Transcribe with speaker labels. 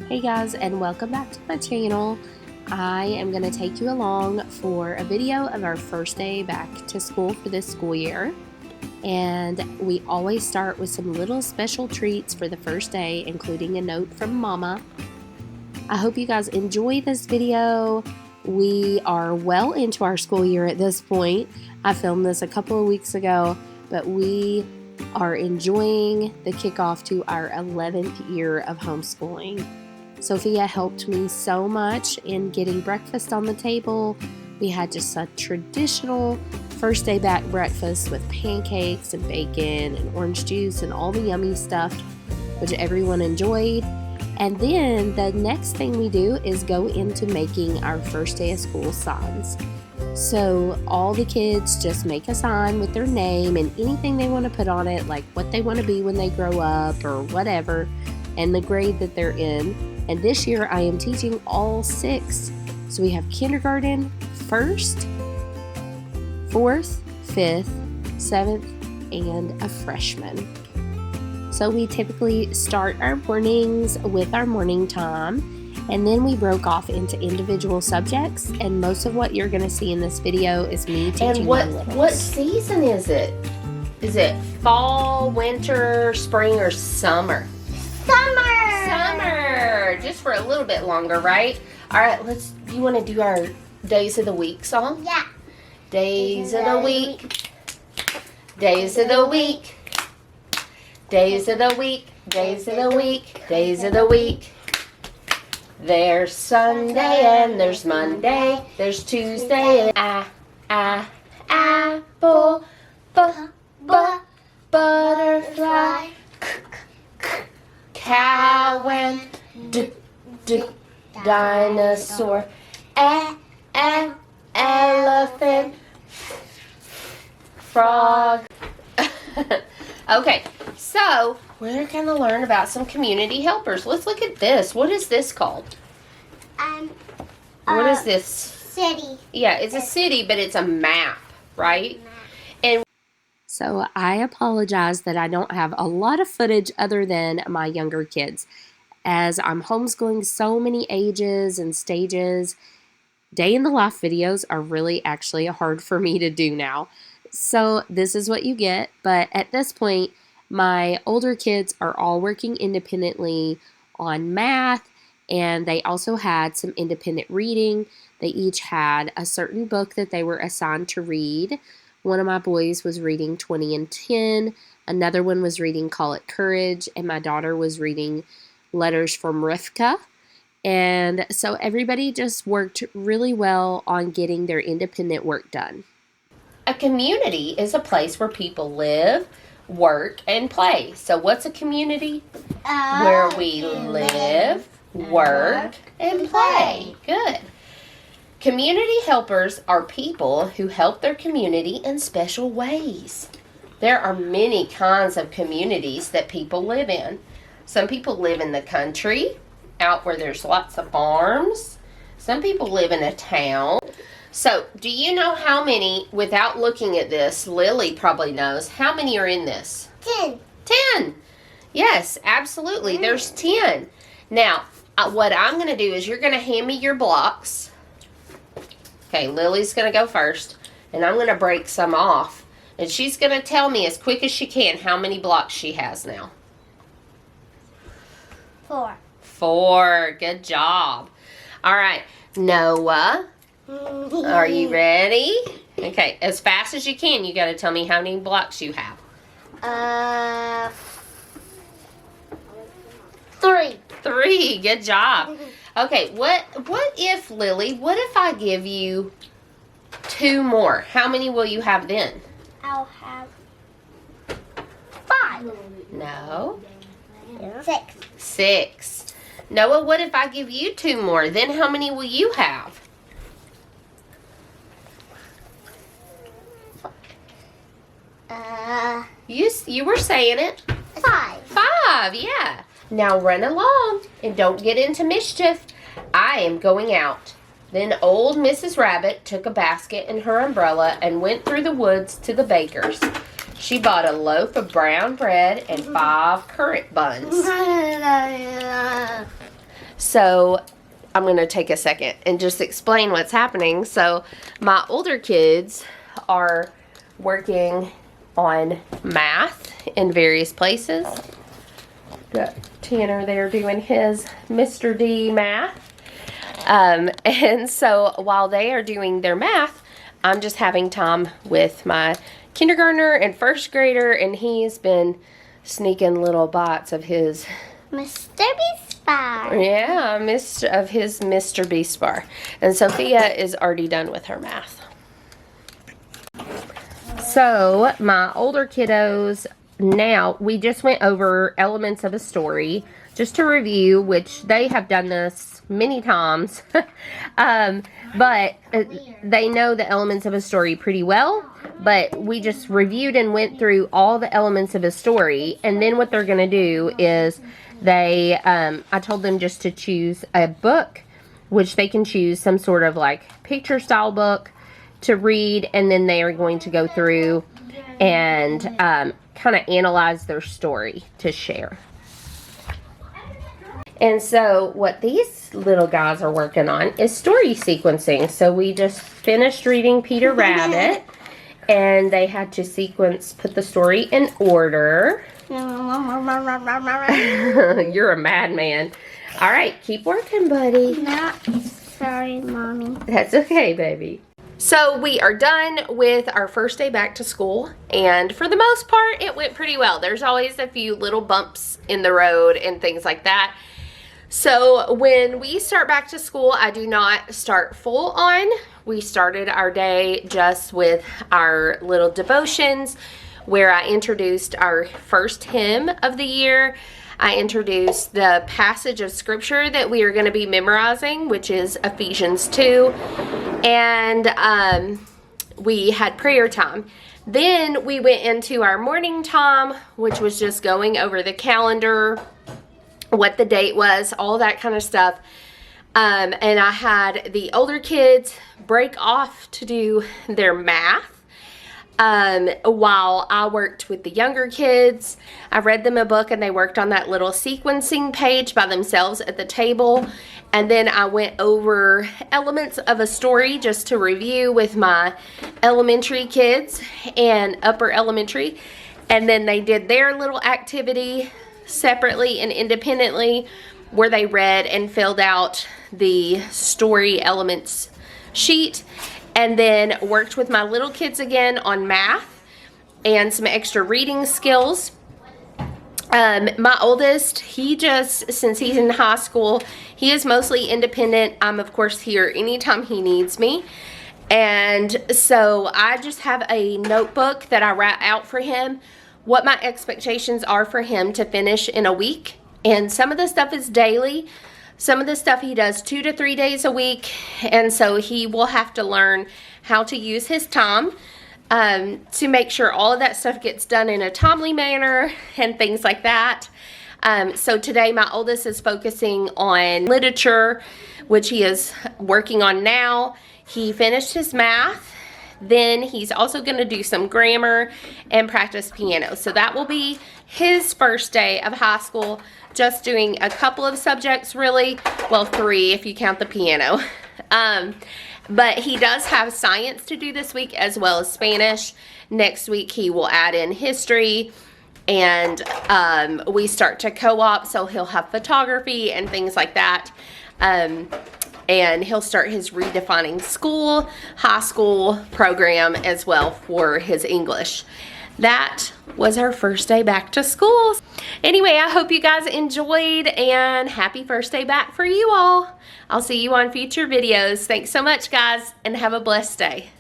Speaker 1: Hey guys, and welcome back to my channel. I am going to take you along for a video of our first day back to school for this school year. And we always start with some little special treats for the first day, including a note from Mama. I hope you guys enjoy this video. We are well into our school year at this point. I filmed this a couple of weeks ago, but we are enjoying the kickoff to our 11th year of homeschooling. Sophia helped me so much in getting breakfast on the table. We had just a traditional first day back breakfast with pancakes and bacon and orange juice and all the yummy stuff, which everyone enjoyed. And then the next thing we do is go into making our first day of school signs. So all the kids just make a sign with their name and anything they want to put on it, like what they want to be when they grow up or whatever, and the grade that they're in. And this year I am teaching all 6. So we have kindergarten, 1st, 4th, 5th, 7th, and a freshman. So we typically start our mornings with our morning time, and then we broke off into individual subjects, and most of what you're going to see in this video is me teaching my littles.
Speaker 2: And what season is it? Is it fall, winter, spring, or summer? Summer! Just for a little bit longer, right? All right, do you want to do our Days of the Week song?
Speaker 3: Yeah.
Speaker 2: Days of the week. Days of the week. Days of the week. Days of the week. Days of the week. There's Sunday and there's Monday. There's Tuesday and apple, butterfly, cow and dinosaur, elephant, frog. Okay, so we're going to learn about some community helpers. Let's look at this. What is this called? What is this?
Speaker 3: City.
Speaker 2: Yeah, it's a city, but it's a map, right? And
Speaker 1: So I apologize that I don't have a lot of footage other than my younger kids. As I'm homeschooling so many ages and stages, day in the life videos are really actually hard for me to do now. So this is what you get, but at this point, my older kids are all working independently on math, and they also had some independent reading. They each had a certain book that they were assigned to read. One of my boys was reading 20 and 10. Another one was reading Call It Courage, and my daughter was reading Letters from Rivka. And so everybody just worked really well on getting their independent work done.
Speaker 2: a community is a place where people live, work, and play. So what's a community? Where we live, work, and play. Good. Community helpers are people who help their community in special ways. There are many kinds of communities that people live in. Some people live in the country, out where there's lots of farms. Some people live in a town. So, do you know how many, without looking at this, Lily probably knows, how many are in this?
Speaker 3: 10.
Speaker 2: 10. Yes, absolutely. There's 10. Now, what I'm going to do is you're going to hand me your blocks. Okay, Lily's going to go first, and I'm going to break some off. And she's going to tell me as quick as she can how many blocks she has now.
Speaker 3: 4.
Speaker 2: 4. Good job. All right, Noah, are you ready? Okay, as fast as you can, you got to tell me how many blocks you have.
Speaker 3: 3.
Speaker 2: 3. Good job. Okay, what if, Lily, what if I give you 2 more? How many will you have then?
Speaker 3: I'll have 5.
Speaker 2: No.
Speaker 3: 6.
Speaker 2: 6. Noah, what if I give you 2 more? Then how many will you have? You were saying it.
Speaker 3: 5.
Speaker 2: 5, yeah. Now run along and don't get into mischief. I am going out. Then old Mrs. Rabbit took a basket and her umbrella and went through the woods to the baker's. She bought a loaf of brown bread and 5 currant buns. So I'm going to take a second and just explain what's happening. So my older kids are working on math in various places. Got Tanner there doing his Mr. D math. And so while they are doing their math, I'm just having time with my kindergartner and first grader, and he's been sneaking little bites of his
Speaker 3: Mr. Beast bar.
Speaker 2: Yeah, of his Mr. Beast bar. And Sophia is already done with her math. So my older kiddos, now we just went over elements of a story just to review, which they have done this many times. But they know the elements of a story pretty well. But we just reviewed and went through all the elements of a story. And then what they're going to do is I told them just to choose a book, which they can choose some sort of like picture style book to read. And then they are going to go through and kind of analyze their story to share. And so what these little guys are working on is story sequencing. So we just finished reading Peter Rabbit, and they had to put the story in order. You're a madman. All right, keep working, buddy.
Speaker 3: No, sorry, Mommy.
Speaker 2: That's okay, baby. So we are done with our first day back to school, and for the most part, it went pretty well. There's always a few little bumps in the road and things like that. So when we start back to school, I do not start full on. We started our day just with our little devotions, where I introduced our first hymn of the year. I introduced the passage of scripture that we are going to be memorizing, which is Ephesians 2. And we had prayer time. Then we went into our morning time, which was just going over the calendar, what the date was, all that kind of stuff. And I had the older kids break off to do their math. While I worked with the younger kids. I read them a book, and they worked on that little sequencing page by themselves at the table. And then I went over elements of a story just to review with my elementary kids and upper elementary. And then they did their little activity separately and independently, where they read and filled out the story elements sheet. And then worked with my little kids again on math and some extra reading skills. My oldest, since he's in high school, he is mostly independent. I'm of course here anytime he needs me. And so I just have a notebook that I write out for him what my expectations are for him to finish in a week. And some of the stuff is daily. Some of the stuff he does 2 to 3 days a week, and so he will have to learn how to use his time to make sure all of that stuff gets done in a timely manner and things like that. So today my oldest is focusing on literature, which he is working on now. He finished his math. Then he's also going to do some grammar and practice piano. So that will be his first day of high school, just doing a couple of subjects really. Well, 3 if you count the piano. But he does have science to do this week as well as Spanish. Next week he will add in history, and we start to co-op, so he'll have photography and things like that. And he'll start his Redefining School, high school program as well for his English. That was our first day back to school. Anyway, I hope you guys enjoyed, and happy first day back for you all. I'll see you on future videos. Thanks so much, guys, and have a blessed day.